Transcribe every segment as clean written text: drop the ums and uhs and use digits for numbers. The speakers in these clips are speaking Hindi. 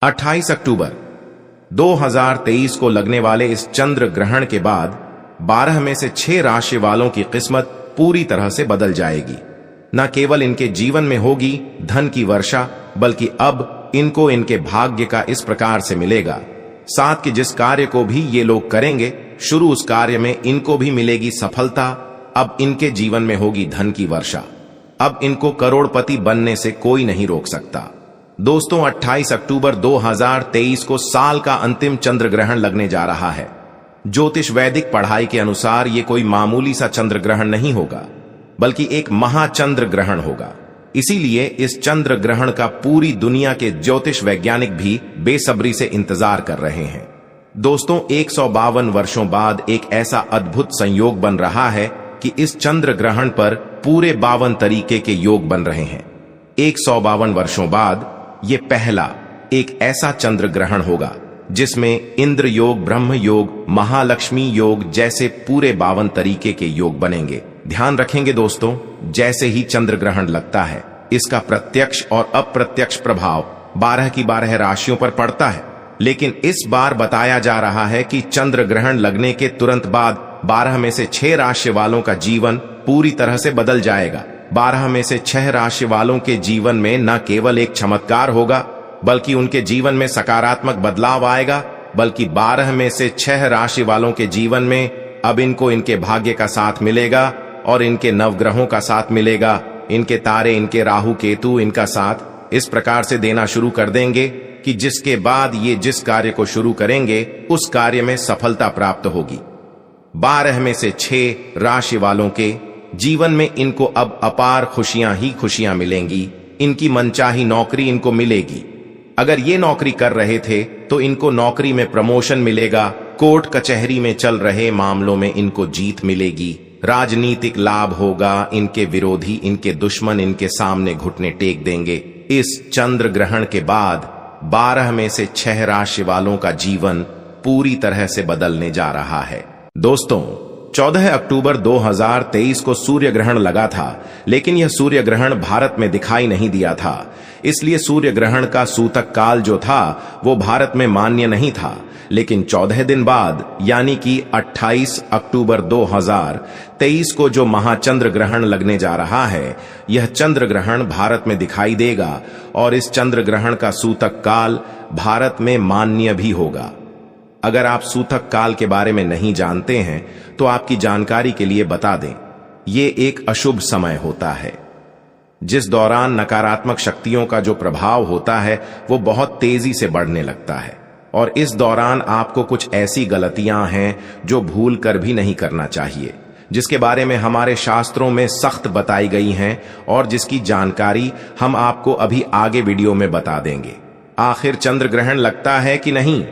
28 अक्टूबर 2023 को लगने वाले इस चंद्र ग्रहण के बाद 12 में से 6 राशि वालों की किस्मत पूरी तरह से बदल जाएगी। न केवल इनके जीवन में होगी धन की वर्षा, बल्कि अब इनको इनके भाग्य का इस प्रकार से मिलेगा। साथ के जिस कार्य को भी ये लोग करेंगे, शुरू उस कार्य में इनको भी मिलेगी सफलता। अब इनके जीवन में होगी धन की वर्षा। अब इनको करोड़पति बनने से कोई नहीं रोक सकता। दोस्तों, 28 अक्टूबर 2023 को साल का अंतिम चंद्र ग्रहण लगने जा रहा है। ज्योतिष वैदिक पढ़ाई के अनुसार ये कोई मामूली सा चंद्र ग्रहण नहीं होगा, बल्कि एक महाचंद्र ग्रहण होगा। इसीलिए इस चंद्र ग्रहण का पूरी दुनिया के ज्योतिष वैज्ञानिक भी बेसब्री से इंतजार कर रहे हैं। दोस्तों, 152 वर्षों बाद एक ऐसा अद्भुत संयोग बन रहा है कि इस चंद्र ग्रहण पर पूरे 52 तरीके के योग बन रहे हैं। 152 वर्षों बाद ये पहला एक ऐसा चंद्र ग्रहण होगा जिसमें इंद्र योग, ब्रह्म योग, महालक्ष्मी योग जैसे पूरे 52 तरीके के योग बनेंगे। ध्यान रखेंगे दोस्तों, जैसे ही चंद्र ग्रहण लगता है, इसका प्रत्यक्ष और अप्रत्यक्ष प्रभाव 12 की 12 राशियों पर पड़ता है। लेकिन इस बार बताया जा रहा है कि चंद्र ग्रहण लगने के तुरंत बाद 12 में से 6 राशि वालों का जीवन पूरी तरह से बदल जाएगा। 12 में से 6 राशि वालों के जीवन में न केवल एक चमत्कार होगा, बल्कि उनके जीवन में सकारात्मक बदलाव आएगा। बल्कि 12 में से 6 राशि वालों के जीवन में अब इनको इनके भाग्य का साथ मिलेगा और इनके नवग्रहों का साथ मिलेगा। इनके तारे, इनके राहु केतु इनका साथ इस प्रकार से देना शुरू कर देंगे कि जिसके बाद ये जिस कार्य को शुरू करेंगे उस कार्य में सफलता प्राप्त होगी। 12 में से 6 राशि वालों के जीवन में इनको अब अपार खुशियां ही खुशियां मिलेंगी। इनकी मनचाही नौकरी इनको मिलेगी। अगर ये नौकरी कर रहे थे तो इनको नौकरी में प्रमोशन मिलेगा। कोर्ट कचहरी में चल रहे मामलों में इनको जीत मिलेगी। राजनीतिक लाभ होगा। इनके विरोधी, इनके दुश्मन इनके सामने घुटने टेक देंगे। इस चंद्र ग्रहण के बाद 12 में से 6 राशि वालों का जीवन पूरी तरह से बदलने जा रहा है। दोस्तों, 14 अक्टूबर 2023 को सूर्य ग्रहण लगा था, लेकिन यह सूर्य ग्रहण भारत में दिखाई नहीं दिया था। इसलिए सूर्य ग्रहण का सूतक काल जो था वो भारत में मान्य नहीं था। लेकिन 14 दिन बाद यानी कि 28 अक्टूबर 2023 को जो महाचंद्र ग्रहण लगने जा रहा है, यह चंद्र ग्रहण भारत में दिखाई देगा और इस चंद्र ग्रहण का सूतक काल भारत में मान्य भी होगा। अगर आप सूतक काल के बारे में नहीं जानते हैं तो आपकी जानकारी के लिए बता दें, ये एक अशुभ समय होता है जिस दौरान नकारात्मक शक्तियों का जो प्रभाव होता है वो बहुत तेजी से बढ़ने लगता है। और इस दौरान आपको कुछ ऐसी गलतियां हैं जो भूल कर भी नहीं करना चाहिए, जिसके बारे में हमारे शास्त्रों में सख्त बताई गई हैं और जिसकी जानकारी हम आपको अभी आगे वीडियो में बता देंगे। आखिर चंद्र ग्रहण लगता है कि नहीं?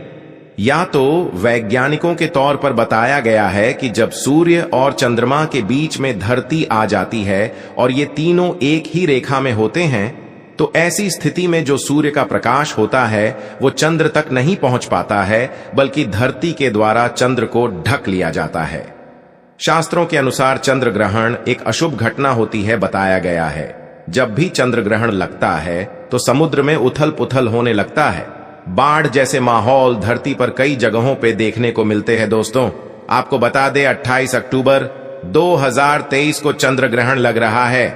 या तो वैज्ञानिकों के तौर पर बताया गया है कि जब सूर्य और चंद्रमा के बीच में धरती आ जाती है और ये तीनों एक ही रेखा में होते हैं, तो ऐसी स्थिति में जो सूर्य का प्रकाश होता है वो चंद्र तक नहीं पहुंच पाता है, बल्कि धरती के द्वारा चंद्र को ढक लिया जाता है। शास्त्रों के अनुसार चंद्र ग्रहण एक अशुभ घटना होती है बताया गया है। जब भी चंद्र ग्रहण लगता है तो समुद्र में उथल पुथल होने लगता है। बाढ़ जैसे माहौल धरती पर कई जगहों पे देखने को मिलते हैं। दोस्तों, आपको बता दें, 28 अक्टूबर 2023 को चंद्र ग्रहण लग रहा है।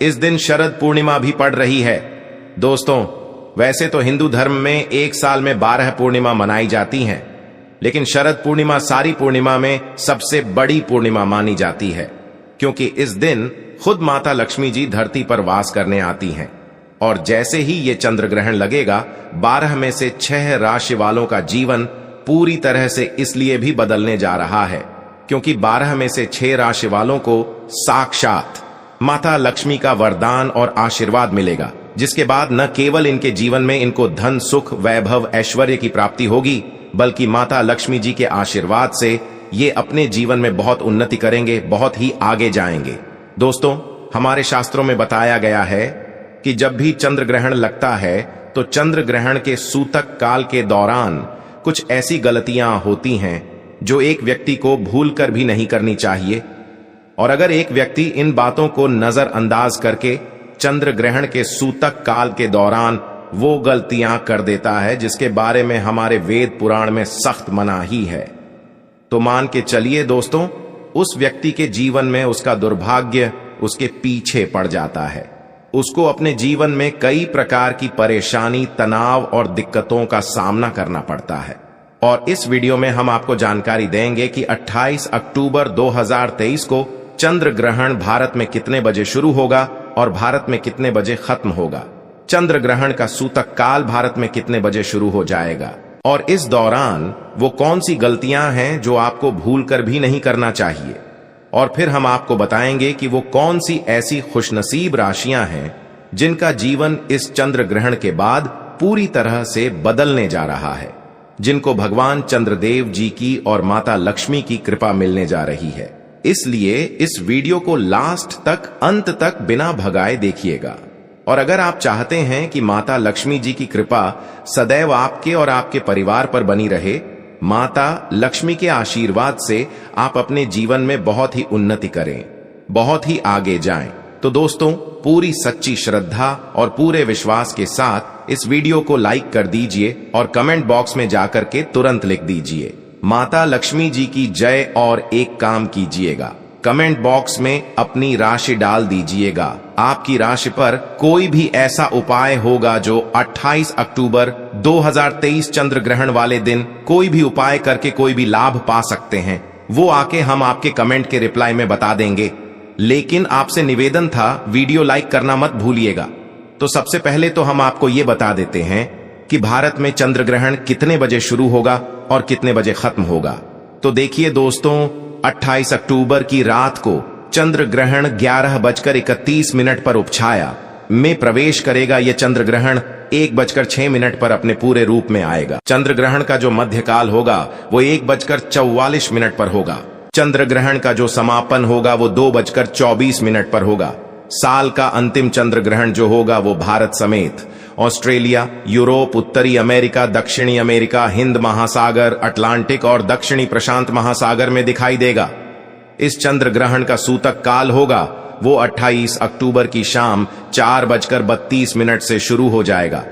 इस दिन शरद पूर्णिमा भी पड़ रही है। दोस्तों, वैसे तो हिंदू धर्म में एक साल में 12 पूर्णिमा मनाई जाती हैं, लेकिन शरद पूर्णिमा सारी पूर्णिमा में सबसे बड़ी पूर्णिमा मानी जाती है, क्योंकि इस दिन खुद माता लक्ष्मी जी धरती पर वास करने आती हैं। और जैसे ही ये चंद्र ग्रहण लगेगा, 12 में से 6 राशि वालों का जीवन पूरी तरह से इसलिए भी बदलने जा रहा है क्योंकि 12 में से 6 राशि वालों को साक्षात माता लक्ष्मी का वरदान और आशीर्वाद मिलेगा, जिसके बाद न केवल इनके जीवन में इनको धन, सुख, वैभव, ऐश्वर्य की प्राप्ति होगी, बल्कि माता लक्ष्मी जी के आशीर्वाद से ये अपने जीवन में बहुत उन्नति करेंगे, बहुत ही आगे जाएंगे। दोस्तों, हमारे शास्त्रों में बताया गया है कि जब भी चंद्र ग्रहण लगता है तो चंद्र ग्रहण के सूतक काल के दौरान कुछ ऐसी गलतियां होती हैं जो एक व्यक्ति को भूल कर भी नहीं करनी चाहिए। और अगर एक व्यक्ति इन बातों को नजरअंदाज करके चंद्र ग्रहण के सूतक काल के दौरान वो गलतियां कर देता है जिसके बारे में हमारे वेद पुराण में सख्त मनाही है। तो मान के चलिए दोस्तों, उस व्यक्ति के जीवन में उसका दुर्भाग्य उसके पीछे पड़ जाता है। उसको अपने जीवन में कई प्रकार की परेशानी, तनाव और दिक्कतों का सामना करना पड़ता है। और इस वीडियो में हम आपको जानकारी देंगे कि 28 अक्टूबर 2023 को चंद्र ग्रहण भारत में कितने बजे शुरू होगा और भारत में कितने बजे खत्म होगा। चंद्र ग्रहण का सूतक काल भारत में कितने बजे शुरू हो जाएगा और इस दौरान वो कौन सी गलतियां हैं जो आपको भूलकर भी नहीं करना चाहिए। और फिर हम आपको बताएंगे कि वो कौन सी ऐसी खुशनसीब राशियां हैं जिनका जीवन इस चंद्र ग्रहण के बाद पूरी तरह से बदलने जा रहा है, जिनको भगवान चंद्रदेव जी की और माता लक्ष्मी की कृपा मिलने जा रही है। इसलिए इस वीडियो को लास्ट तक, अंत तक बिना भगाए देखिएगा। और अगर आप चाहते हैं कि माता लक्ष्मी जी की कृपा सदैव आपके और आपके परिवार पर बनी रहे, माता लक्ष्मी के आशीर्वाद से आप अपने जीवन में बहुत ही उन्नति करें, बहुत ही आगे जाएं, तो दोस्तों पूरी सच्ची श्रद्धा और पूरे विश्वास के साथ इस वीडियो को लाइक कर दीजिए और कमेंट बॉक्स में जाकर के तुरंत लिख दीजिए माता लक्ष्मी जी की जय। और एक काम कीजिएगा, कमेंट बॉक्स में अपनी राशि डाल दीजिएगा। आपकी राशि पर कोई भी ऐसा उपाय होगा जो 28 अक्टूबर 2023 चंद्र ग्रहण वाले दिन कोई भी उपाय करके कोई भी लाभ पा सकते हैं, वो आके हम आपके कमेंट के रिप्लाई में बता देंगे। लेकिन आपसे निवेदन था, वीडियो लाइक करना मत भूलिएगा। तो सबसे पहले तो हम आपको ये बता देते हैं कि भारत में चंद्र ग्रहण कितने बजे शुरू होगा और कितने बजे खत्म होगा। तो देखिए दोस्तों, 28 अक्टूबर की रात को चंद्र ग्रहण 11:31 पर उपछाया में प्रवेश करेगा। यह चंद्र ग्रहण 1:06 पर अपने पूरे रूप में आएगा। चंद्र ग्रहण का जो मध्यकाल होगा वो 1:44 पर होगा। चंद्र ग्रहण का जो समापन होगा वो 2:24 पर होगा। साल का अंतिम चंद्र ग्रहण जो होगा वो भारत समेत ऑस्ट्रेलिया, यूरोप, उत्तरी अमेरिका, दक्षिणी अमेरिका, हिंद महासागर, अटलांटिक और दक्षिणी प्रशांत महासागर में दिखाई देगा। इस चंद्र ग्रहण का सूतक काल होगा वो 28 अक्टूबर की शाम 4:32 से शुरू हो जाएगा।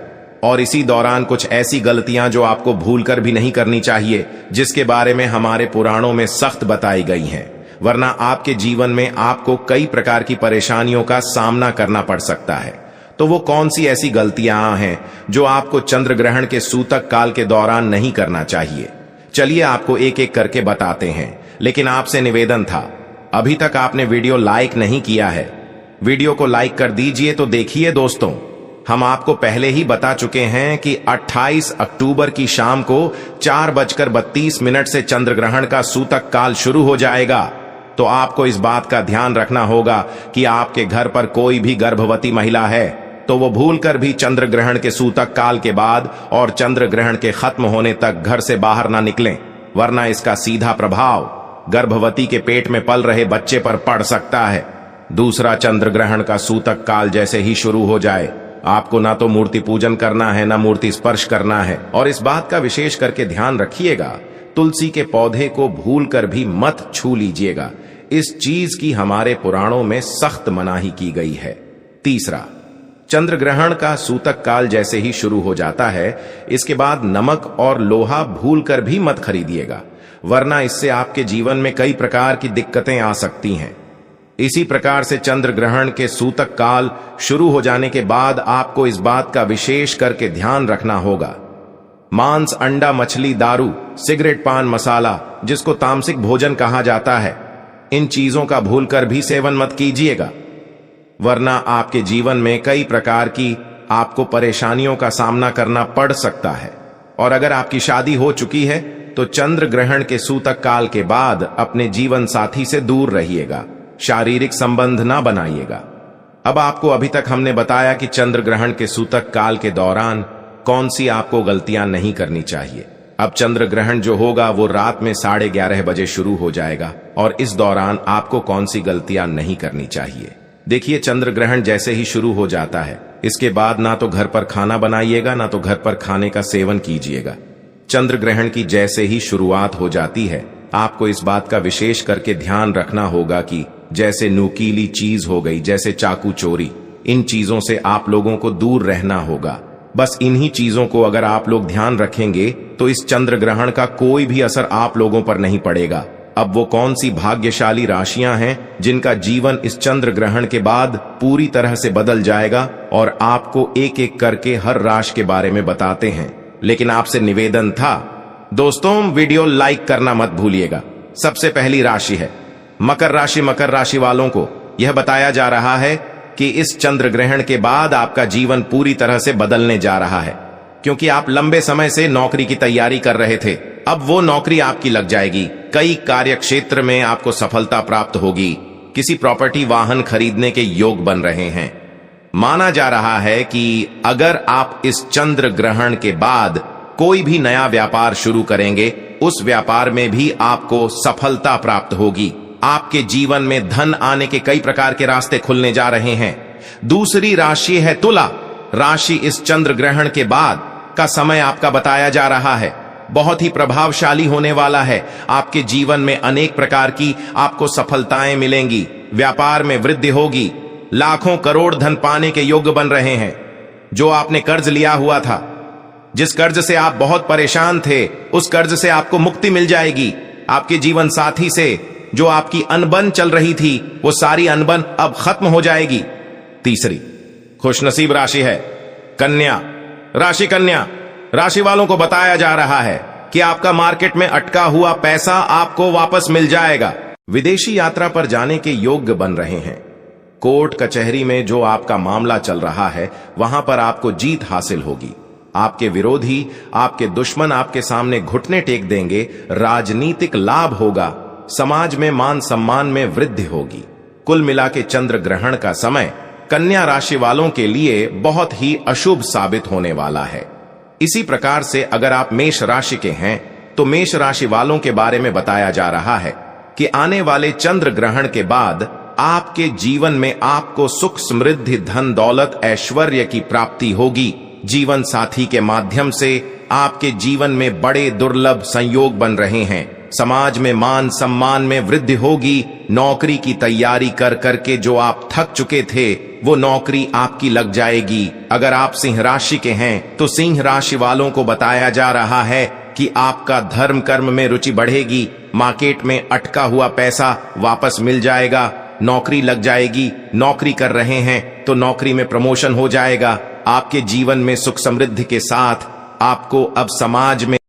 और इसी दौरान कुछ ऐसी गलतियां जो आपको भूलकर भी नहीं करनी चाहिए, जिसके बारे में हमारे पुराणों में सख्त बताई गई हैं, वरना आपके जीवन में आपको कई प्रकार की परेशानियों का सामना करना पड़ सकता है। तो वो कौन सी ऐसी गलतियां हैं जो आपको चंद्र ग्रहण के सूतक काल के दौरान नहीं करना चाहिए। चलिए आपको एक एक करके बताते हैं, लेकिन आपसे निवेदन था, अभी तक आपने वीडियो लाइक नहीं किया है, वीडियो को लाइक कर दीजिए। तो देखिए दोस्तों, हम आपको पहले ही बता चुके हैं कि 28 अक्टूबर की शाम को 4:32 से चंद्र ग्रहण का सूतक काल शुरू हो जाएगा। तो आपको इस बात का ध्यान रखना होगा कि आपके घर पर कोई भी गर्भवती महिला है तो वो भूलकर भी चंद्र ग्रहण के सूतक काल के बाद और चंद्र ग्रहण के खत्म होने तक घर से बाहर ना निकलें, वरना इसका सीधा प्रभाव गर्भवती के पेट में पल रहे बच्चे पर पड़ सकता है। दूसरा चंद्र ग्रहण का सूतक काल जैसे ही शुरू हो जाए, आपको ना तो मूर्ति पूजन करना है, ना मूर्ति स्पर्श करना है। और इस बात का विशेष करके ध्यान रखिएगा, तुलसी के पौधे को भूलकर भी मत छू लीजिएगा। इस चीज की हमारे पुराणों में सख्त मनाही की गई है। तीसरा, चंद्र ग्रहण का सूतक काल जैसे ही शुरू हो जाता है, इसके बाद नमक और लोहा भूलकर भी मत खरीदिएगा, वरना इससे आपके जीवन में कई प्रकार की दिक्कतें आ सकती हैं। इसी प्रकार से चंद्र ग्रहण के सूतक काल शुरू हो जाने के बाद आपको इस बात का विशेष करके ध्यान रखना होगा, मांस, अंडा, मछली, दारू, सिगरेट, पान मसाला, जिसको तामसिक भोजन कहा जाता है, इन चीजों का भूलकर भी सेवन मत कीजिएगा, वरना आपके जीवन में कई प्रकार की आपको परेशानियों का सामना करना पड़ सकता है। और अगर आपकी शादी हो चुकी है तो चंद्र ग्रहण के सूतक काल के बाद अपने जीवन साथी से दूर रहिएगा, शारीरिक संबंध ना बनाइएगा। अब आपको अभी तक हमने बताया कि चंद्र ग्रहण के सूतक काल के दौरान कौन सी आपको गलतियां नहीं करनी चाहिए। अब चंद्र ग्रहण जो होगा वो रात में 11:30 बजे शुरू हो जाएगा और इस दौरान आपको कौन सी गलतियां नहीं करनी चाहिए। देखिए, चंद्र ग्रहण जैसे ही शुरू हो जाता है, इसके बाद ना तो घर पर खाना बनाइएगा, ना तो घर पर खाने का सेवन कीजिएगा। चंद्र ग्रहण की जैसे ही शुरुआत हो जाती है, आपको इस बात का विशेष करके ध्यान रखना होगा कि जैसे नुकीली चीज हो गई, जैसे चाकू चोरी, इन चीजों से आप लोगों को दूर रहना होगा। बस इन्हीं चीजों को अगर आप लोग ध्यान रखेंगे तो इस चंद्र ग्रहण का कोई भी असर आप लोगों पर नहीं पड़ेगा। अब वो कौन सी भाग्यशाली राशियां हैं जिनका जीवन इस चंद्र ग्रहण के बाद पूरी तरह से बदल जाएगा, और आपको एक एक करके हर राशि के बारे में बताते हैं। लेकिन आपसे निवेदन था दोस्तों, वीडियो लाइक करना मत भूलिएगा। सबसे पहली राशि है मकर राशि। मकर राशि वालों को यह बताया जा रहा है कि इस चंद्र ग्रहण के बाद आपका जीवन पूरी तरह से बदलने जा रहा है, क्योंकि आप लंबे समय से नौकरी की तैयारी कर रहे थे। अब वो नौकरी आपकी लग जाएगी। कई कार्य क्षेत्र में आपको सफलता प्राप्त होगी। किसी प्रॉपर्टी वाहन खरीदने के योग बन रहे हैं। माना जा रहा है कि अगर आप इस चंद्र ग्रहण के बाद कोई भी नया व्यापार शुरू करेंगे, उस व्यापार में भी आपको सफलता प्राप्त होगी। आपके जीवन में धन आने के कई प्रकार के रास्ते खुलने जा रहे हैं। दूसरी राशि है तुला राशि। इस चंद्र ग्रहण के बाद का समय आपका बताया जा रहा है बहुत ही प्रभावशाली होने वाला है। आपके जीवन में अनेक प्रकार की आपको सफलताएं मिलेंगी। व्यापार में वृद्धि होगी। लाखों करोड़ धन पाने के योग्य बन रहे हैं। जो आपने कर्ज लिया हुआ था, जिस कर्ज से आप बहुत परेशान थे, उस कर्ज से आपको मुक्ति मिल जाएगी। आपके जीवन साथी से जो आपकी अनबन चल रही थी, वो सारी अनबन अब खत्म हो जाएगी। तीसरी खुशनसीब राशि है कन्या राशि। कन्या राशि वालों को बताया जा रहा है कि आपका मार्केट में अटका हुआ पैसा आपको वापस मिल जाएगा। विदेशी यात्रा पर जाने के योग्य बन रहे हैं। कोर्ट कचहरी में जो आपका मामला चल रहा है, वहां पर आपको जीत हासिल होगी। आपके विरोधी, आपके दुश्मन आपके सामने घुटने टेक देंगे। राजनीतिक लाभ होगा। समाज में मान सम्मान में वृद्धि होगी। कुल मिला के चंद्र ग्रहण का समय कन्या राशि वालों के लिए बहुत ही अशुभ साबित होने वाला है। इसी प्रकार से अगर आप मेष राशि के हैं, तो मेष राशि वालों के बारे में बताया जा रहा है कि आने वाले चंद्र ग्रहण के बाद आपके जीवन में आपको सुख, समृद्धि, धन दौलत, ऐश्वर्य की प्राप्ति होगी। जीवन साथी के माध्यम से आपके जीवन में बड़े दुर्लभ संयोग बन रहे हैं। समाज में मान सम्मान में वृद्धि होगी। नौकरी की तैयारी कर करके जो आप थक चुके थे, वो नौकरी आपकी लग जाएगी। अगर आप सिंह राशि के हैं, तो सिंह राशि वालों को बताया जा रहा है कि आपका धर्म कर्म में रुचि बढ़ेगी। मार्केट में अटका हुआ पैसा वापस मिल जाएगा। नौकरी लग जाएगी। नौकरी कर रहे हैं तो नौकरी में प्रमोशन हो जाएगा। आपके जीवन में सुख समृद्धि के साथ आपको अब समाज में